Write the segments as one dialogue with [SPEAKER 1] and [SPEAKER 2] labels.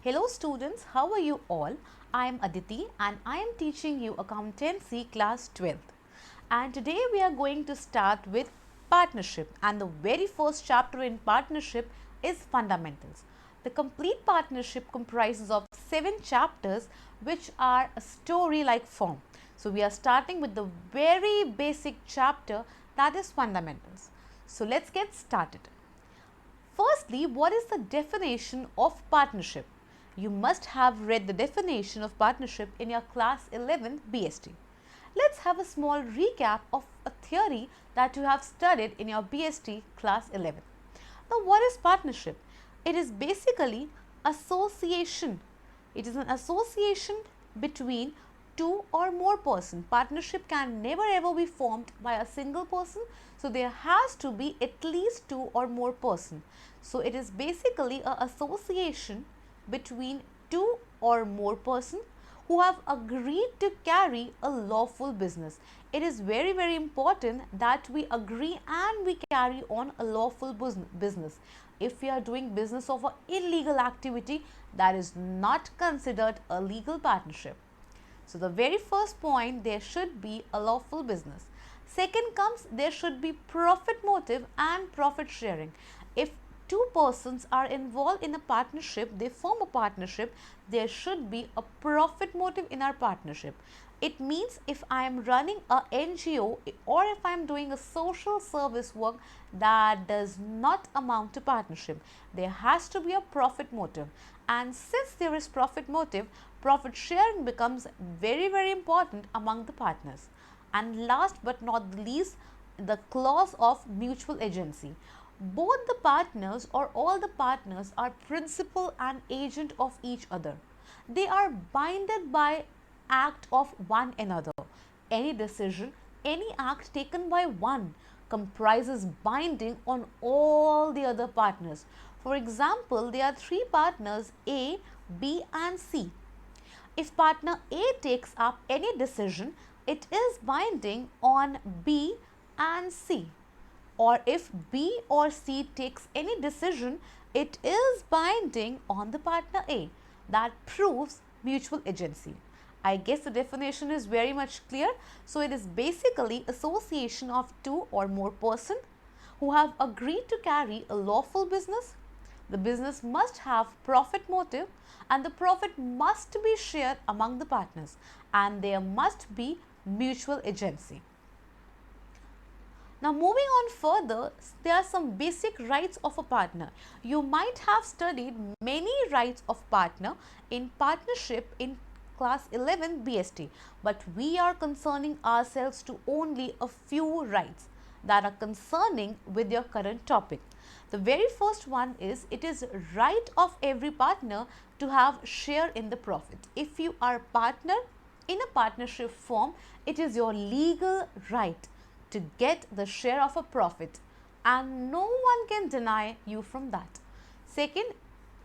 [SPEAKER 1] Hello students, how are you all? I am Aditi and I am teaching you Accountancy class 12th. And today we are going to start with partnership, and the very first chapter in partnership is fundamentals. The complete partnership comprises of 7 chapters which are a story-like form. So we are starting with the very basic chapter, that is fundamentals. So let's get started. Firstly, what is the definition of partnership? You must have read the definition of partnership in your class 11 BST. Let's have a small recap of a theory that you have studied in your BST class 11. Now, what is partnership? It is basically association. It is an association between two or more persons. Partnership can never ever be formed by a single person. So there has to be at least two or more persons. So it is basically an association between two or more persons who have agreed to carry a lawful business. It is very important that we agree and we carry on a lawful business. If we are doing business of an illegal activity, that is not considered a legal partnership. So the very first point, there should be a lawful business. Second comes, there should be profit motive and profit sharing. If two persons are involved in a partnership, they form a partnership, there should be a profit motive in our partnership. It means if I am running a NGO or if I am doing a social service work, that does not amount to partnership. There has to be a profit motive, and since there is profit motive, profit sharing becomes very important among the partners. And last but not the least, the clause of mutual agency. Both the partners or all the partners are principal and agent of each other. They are binded by act of one another. Any decision, any act taken by one comprises binding on all the other partners. For example, there are 3 partners A, B and C. If partner A takes up any decision, it is binding on B and C. Or if B or C takes any decision, it is binding on the partner A. That proves mutual agency. I guess the definition is very much clear. So it is basically association of two or more persons who have agreed to carry a lawful business. The business must have profit motive and the profit must be shared among the partners, and there must be mutual agency. Now moving on further, there are some basic rights of a partner. You might have studied many rights of partner in partnership in class 11 BST, but we are concerning ourselves to only a few rights that are concerning with your current topic. The very first one is, it is right of every partner to have share in the profit. If you are a partner in a partnership form, it is your legal right to get the share of a profit, and no one can deny you from that. Second,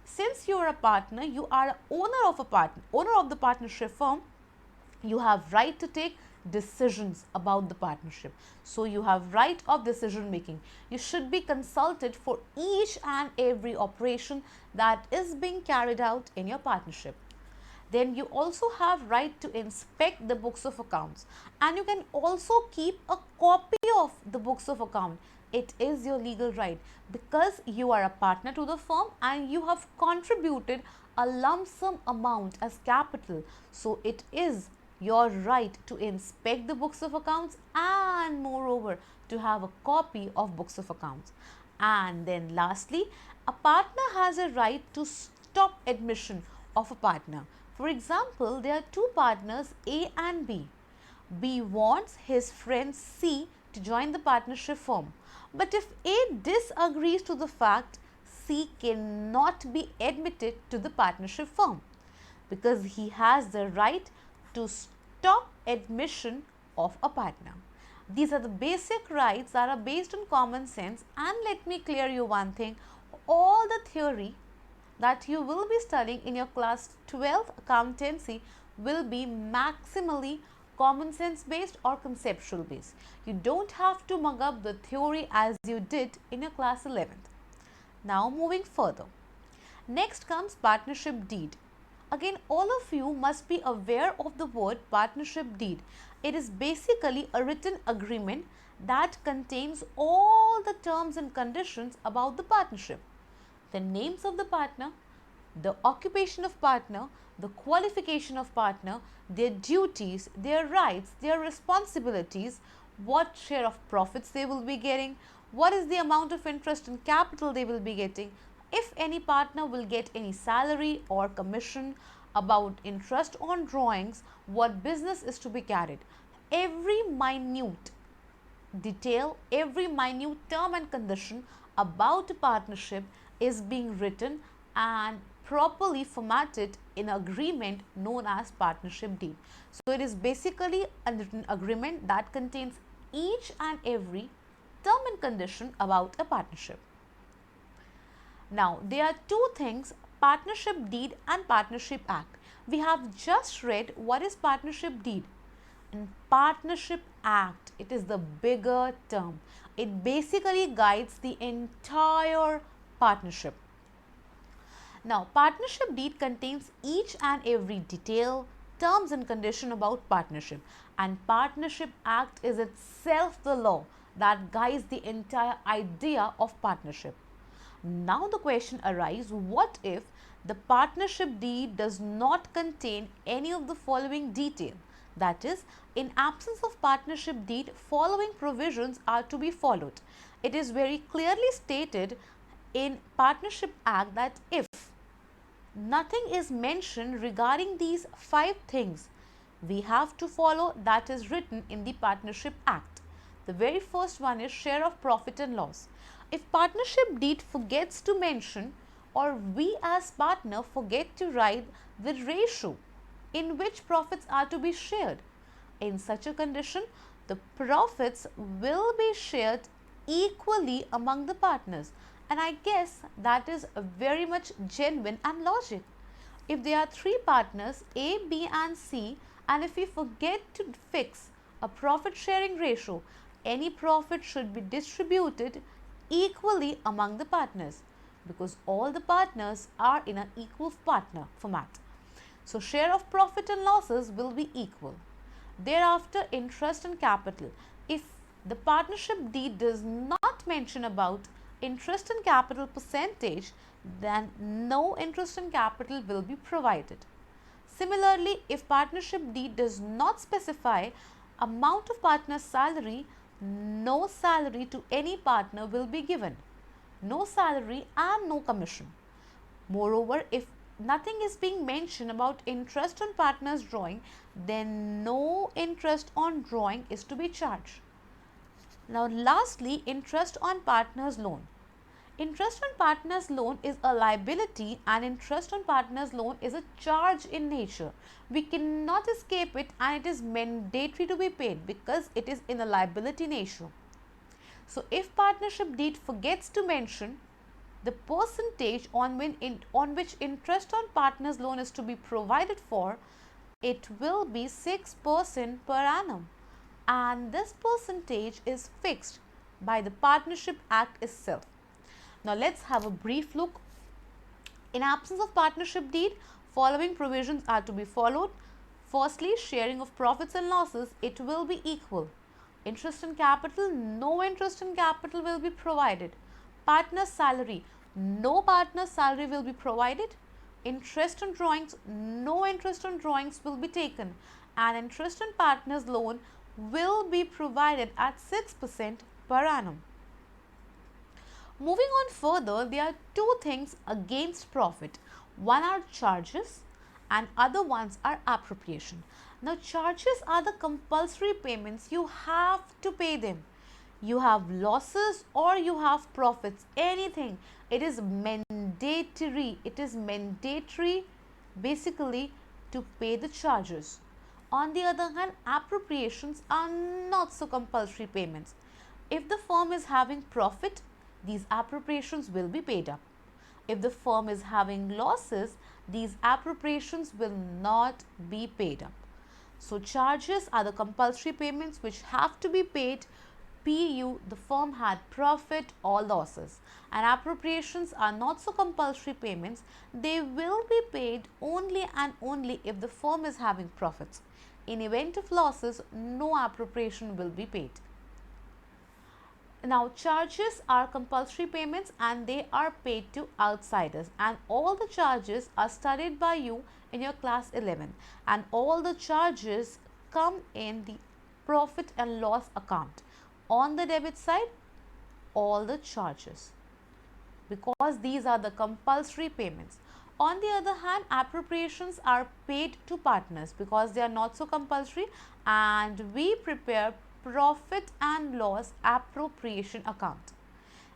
[SPEAKER 1] since you are a partner, you are owner of the partnership firm, you have right to take decisions about the partnership. So you have right of decision making. You should be consulted for each and every operation that is being carried out in your partnership. Then you also have right to inspect the books of accounts, and you can also keep a copy of the books of account. It is your legal right because you are a partner to the firm and you have contributed a lump sum amount as capital. So it is your right to inspect the books of accounts and moreover to have a copy of books of accounts. And then lastly, a partner has a right to stop admission of a partner. For example, there are 2 partners A and B. B wants his friend C to join the partnership firm. But if A disagrees to the fact, C cannot be admitted to the partnership firm because he has the right to stop admission of a partner. These are the basic rights that are based on common sense, and let me clear you one thing, all the theory that you will be studying in your class 12 accountancy will be maximally common sense based or conceptual based. You don't have to mug up the theory as you did in your class 11th. Now moving further. Next comes partnership deed. Again, all of you must be aware of the word partnership deed. It is basically a written agreement that contains all the terms and conditions about the partnership. The names of the partner, the occupation of partner, the qualification of partner, their duties, their rights, their responsibilities, what share of profits they will be getting, what is the amount of interest and capital they will be getting, if any partner will get any salary or commission, about interest on drawings, what business is to be carried. Every minute detail, every minute term and condition about a partnership is being written and properly formatted in agreement known as partnership deed. So it is basically a written agreement that contains each and every term and condition about a partnership. Now, there are two things, partnership deed and partnership act. We have just read what is partnership deed. And partnership act, it is the bigger term. It basically guides the entire partnership. Now, partnership deed contains each and every detail, terms and condition about partnership, and partnership act is itself the law that guides the entire idea of partnership. Now the question arises, what if the partnership deed does not contain any of the following detail? That is, in absence of partnership deed, following provisions are to be followed. It is very clearly stated in Partnership Act that if nothing is mentioned regarding these 5 things, we have to follow that is written in the Partnership Act. The very first one is share of profit and loss. If partnership deed forgets to mention, or we as partner forget to write the ratio in which profits are to be shared, in such a condition, the profits will be shared equally among the partners. And I guess that is very much genuine and logic. If there are 3 partners A, B and C, and if we forget to fix a profit sharing ratio, any profit should be distributed equally among the partners, because all the partners are in an equal partner format. So share of profit and losses will be equal. Thereafter, interest and capital. If the partnership deed does not mention about interest and capital percentage, then no interest and capital will be provided. Similarly, if partnership deed does not specify amount of partner's salary, no salary to any partner will be given. No salary and no commission. Moreover, if nothing is being mentioned about interest on partner's drawing, then no interest on drawing is to be charged. Now, lastly, interest on partner's loan. Interest on partner's loan is a liability and interest on partner's loan is a charge in nature. We cannot escape it and it is mandatory to be paid because it is in a liability nature. So, if partnership deed forgets to mention the percentage on which interest on partner's loan is to be provided for, it will be 6% per annum, and this percentage is fixed by the Partnership Act itself. Now, let's have a brief look. In absence of partnership deed, following provisions are to be followed. Firstly, sharing of profits and losses, it will be equal. Interest and capital, no interest and capital will be provided. Partner's salary, no partner's salary will be provided. Interest on drawings, no interest on drawings will be taken. And interest on partner's loan will be provided at 6% per annum. Moving on further, there are 2 things against profit. One are charges and other ones are appropriation. Now, charges are the compulsory payments. You have to pay them. You have losses or you have profits, anything. It is mandatory. It is mandatory basically to pay the charges. On the other hand, appropriations are not so compulsory payments. If the firm is having profit, these appropriations will be paid up. If the firm is having losses, these appropriations will not be paid up. So, charges are the compulsory payments which have to be paid PU, the firm had profit or losses, and appropriations are not so compulsory payments. They will be paid only and only if the firm is having profits. In event of losses, no appropriation will be paid. Now, charges are compulsory payments and they are paid to outsiders, and all the charges are studied by you in your class 11, and all the charges come in the profit and loss account. On the debit side, all the charges, because these are the compulsory payments. On the other hand, appropriations are paid to partners because they are not so compulsory, and we prepare profit and loss appropriation account.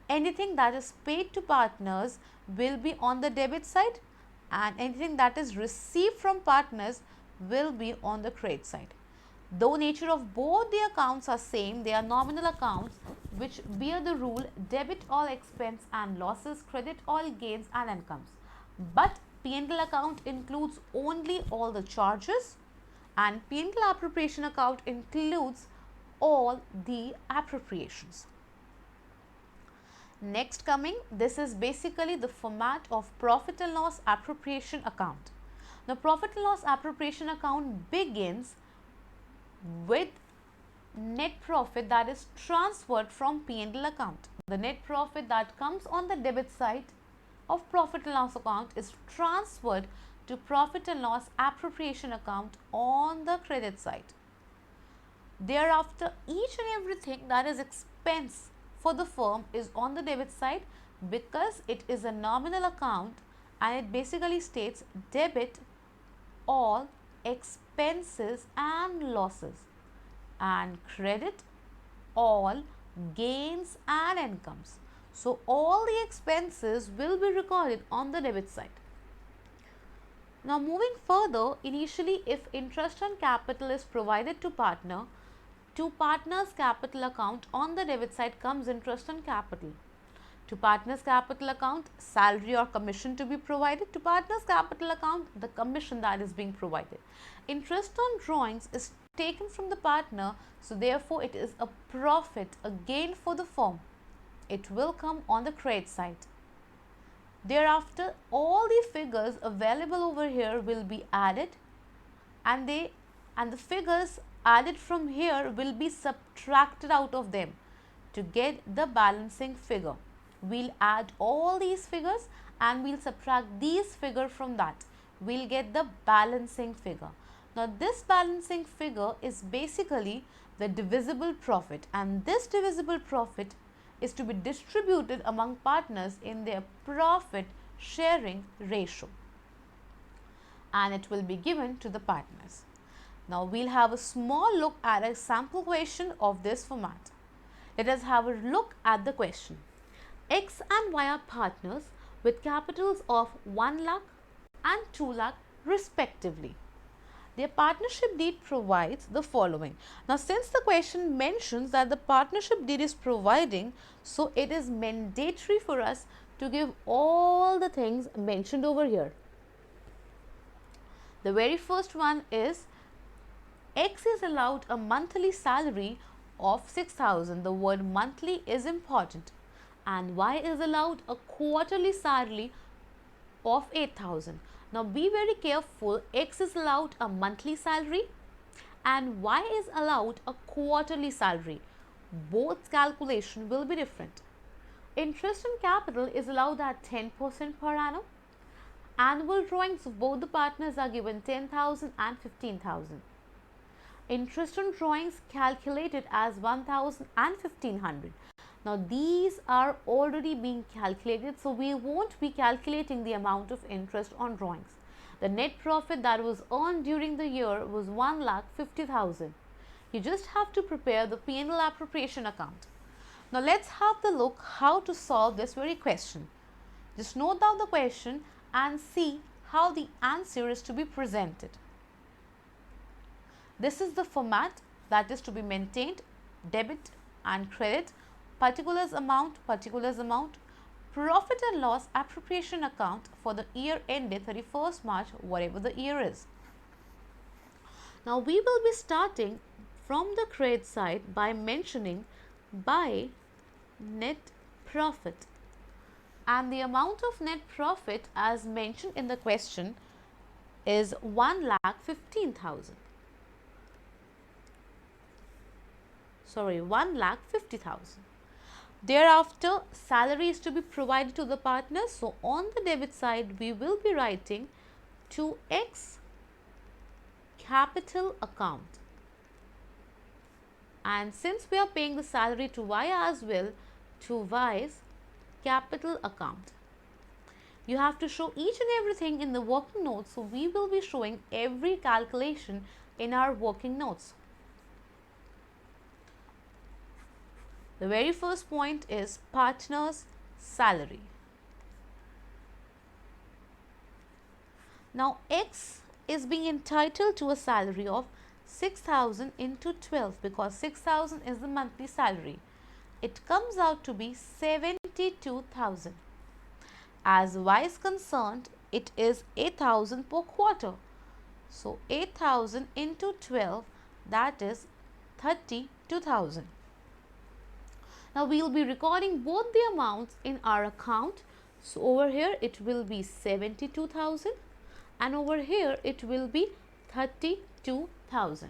[SPEAKER 1] Anything that is paid to partners will be on the debit side, and anything that is received from partners will be on the credit side. Though nature of both the accounts are same, they are nominal accounts which bear the rule debit all expense and losses, credit all gains and incomes. But P&L account includes only all the charges, and P&L appropriation account includes all the appropriations. Next coming, this is basically the format of profit and loss appropriation account. The profit and loss appropriation account begins with net profit that is transferred from P&L account. The net profit that comes on the debit side of profit and loss account is transferred to profit and loss appropriation account on the credit side. Thereafter, each and everything that is expense for the firm is on the debit side because it is a nominal account, and it basically states debit all expenses and losses, and credit all gains and incomes. So, all the expenses will be recorded on the debit side. Now, moving further, initially if interest on capital is provided to partner, to partner's capital account on the debit side comes interest on capital. To partner's capital account, salary or commission to be provided. To partner's capital account, the commission that is being provided. Interest on drawings is taken from the partner, so therefore it is a profit, a gain for the firm. It will come on the credit side. Thereafter, all the figures available over here will be added, and the figures added from here will be subtracted out of them to get the balancing figure. We'll add all these figures and we'll subtract these figures from that. We'll get the balancing figure. Now, this balancing figure is basically the divisible profit, and this divisible profit is to be distributed among partners in their profit sharing ratio, and it will be given to the partners. Now, we'll have a small look at a sample question of this format. Let us have a look at the question. X and Y are partners with capitals of 1 lakh and 2 lakh respectively. Their partnership deed provides the following. Now, since the question mentions that the partnership deed is providing, so it is mandatory for us to give all the things mentioned over here. The very first one is X is allowed a monthly salary of 6,000. The word monthly is important. And Y is allowed a quarterly salary of 8,000. Now, be very careful. X is allowed a monthly salary and Y is allowed a quarterly salary. Both calculation will be different. Interest on capital is allowed at 10% per annum. Annual drawings of both the partners are given 10,000 and 15,000. Interest on drawings calculated as 1,000 and 1,500. Now, these are already being calculated, so we won't be calculating the amount of interest on drawings. The net profit that was earned during the year was 1,50,000. You just have to prepare the P&L appropriation account. Now, let's have the look how to solve this very question. Just note down the question and see how the answer is to be presented. This is the format that is to be maintained: debit and credit, particulars amount, profit and loss appropriation account for the year ended 31st March, whatever the year is. Now, we will be starting from the credit side by mentioning by net profit. And the amount of net profit as mentioned in the question is 1,15,000. Sorry, 1,50,000. Thereafter, salary is to be provided to the partners. So, on the debit side, we will be writing to X capital account. And since we are paying the salary to Y as well, to Y's capital account. You have to show each and everything in the working notes. So, we will be showing every calculation in our working notes. The very first point is partner's salary. Now, X is being entitled to a salary of 6,000 into 12 because 6,000 is the monthly salary. It comes out to be 72,000. As Y is concerned, it is 8,000 per quarter. So, 8,000 into 12, that is 32,000. Now, we will be recording both the amounts in our account. So, over here it will be 72,000 and over here it will be 32,000.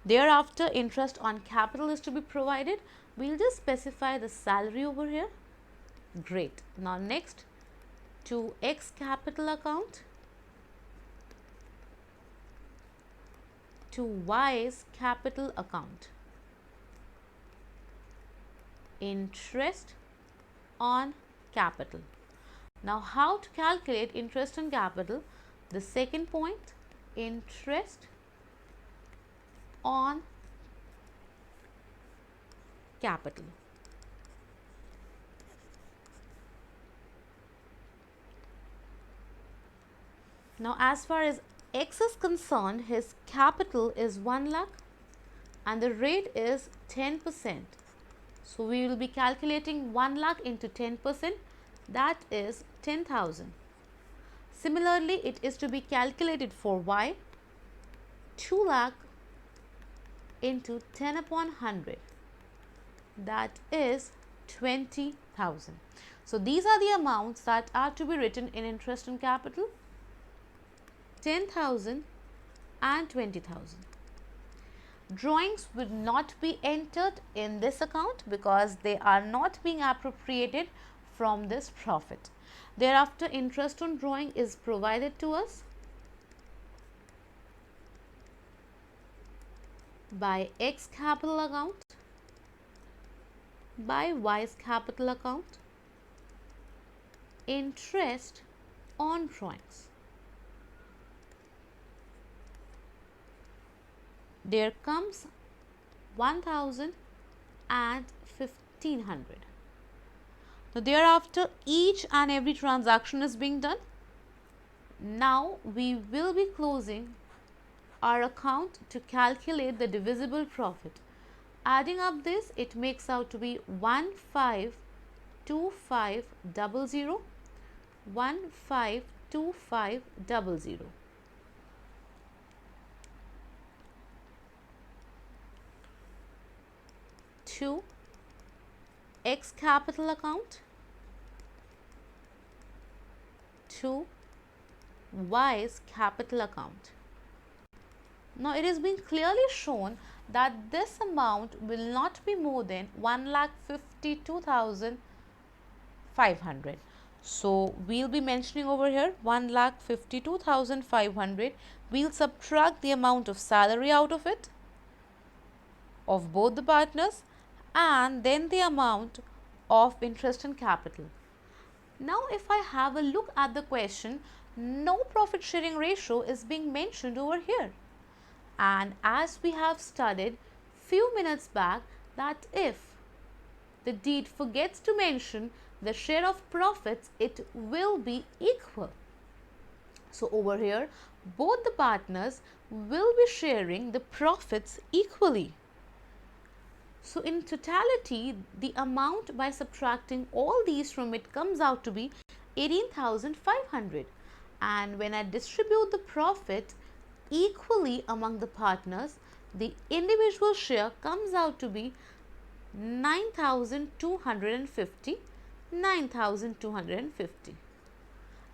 [SPEAKER 1] Thereafter, interest on capital is to be provided. We will just specify the salary over here. Great. Now, next to X capital account, to Y's capital account. Interest on capital. Now, how to calculate interest on capital? The second point, interest on capital. Now, as far as X is concerned, his capital is 1 lakh and the rate is 10%. So, we will be calculating 1 lakh into 10%, that is 10,000. Similarly, it is to be calculated for Y, 2 lakh into 10 upon 100, that is 20,000. So, these are the amounts that are to be written in interest on capital, 10,000 and 20,000. Drawings would not be entered in this account because they are not being appropriated from this profit. Thereafter, interest on drawing is provided to us by X capital account, by Y's capital account, interest on drawings. There comes 1,000 and 1,500. Now, thereafter, each and every transaction is being done. Now, we will be closing our account to calculate the divisible profit. Adding up this, it makes out to be 152500, 152500. To X capital account, to Y's capital account. Now, it has been clearly shown that this amount will not be more than 1,52,500. So, we will be mentioning over here 1,52,500. We will subtract the amount of salary out of it, of both the partners, and then the amount of interest on capital. Now, if I have a look at the question, no profit sharing ratio is being mentioned over here. And as we have studied few minutes back, that if the deed forgets to mention the share of profits, it will be equal. So, over here, both the partners will be sharing the profits equally. So, in totality, the amount by subtracting all these from it comes out to be 18,500. And when I distribute the profit equally among the partners, the individual share comes out to be 9,250, 9,250.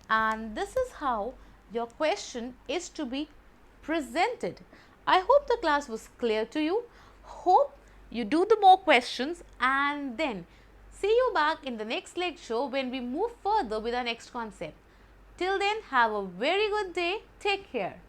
[SPEAKER 1] And this is how your question is to be presented. I hope the class was clear to you. Hope you do the more questions and then see you back in the next lecture when we move further with our next concept. Till then, have a very good day. Take care.